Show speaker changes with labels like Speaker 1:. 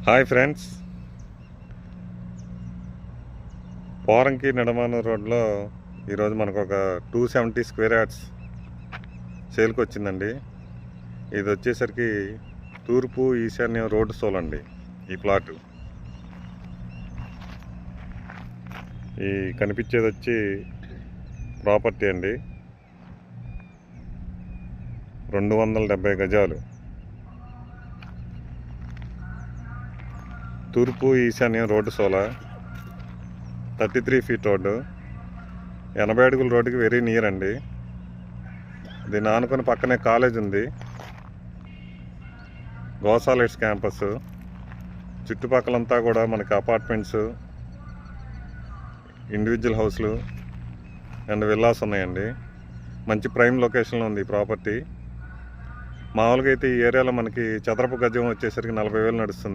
Speaker 1: Hi friends, Poranki నిడమాను రోడ్లో ఈరోజు మనకు ఒక 270 స్క్వేర్ యార్డ్స్ సేల్కి వచ్చిందండి. ఇది వచ్చేసరికి తూర్పు ఈశాన్యం రోడ్డు సోల్ అండి. ఈ ప్లాటు ఈ కనిపించేది వచ్చి ప్రాపర్టీ అండి. 270 గజాలు. తూర్పు ఈశాన్యం రోడ్డు సోల, 33 ఫీట్ రోడ్డు, 80 అడుగుల రోడ్డుకి వెరీ నియర్ అండి. దీన్ని ఆనుకొని పక్కనే కాలేజ్ ఉంది, గోసాలెట్స్ క్యాంపస్. చుట్టుపక్కలంతా కూడా మనకి అపార్ట్మెంట్స్, ఇండివిజువల్ హౌస్లు అండ్ విల్లాస్ ఉన్నాయండి. మంచి ప్రైమ్ లొకేషన్లో ఉంది ఈ ప్రాపర్టీ. మామూలుగా అయితే ఈ ఏరియాలో మనకి చదరపు గజం వచ్చేసరికి 40,000 నడుస్తుంది.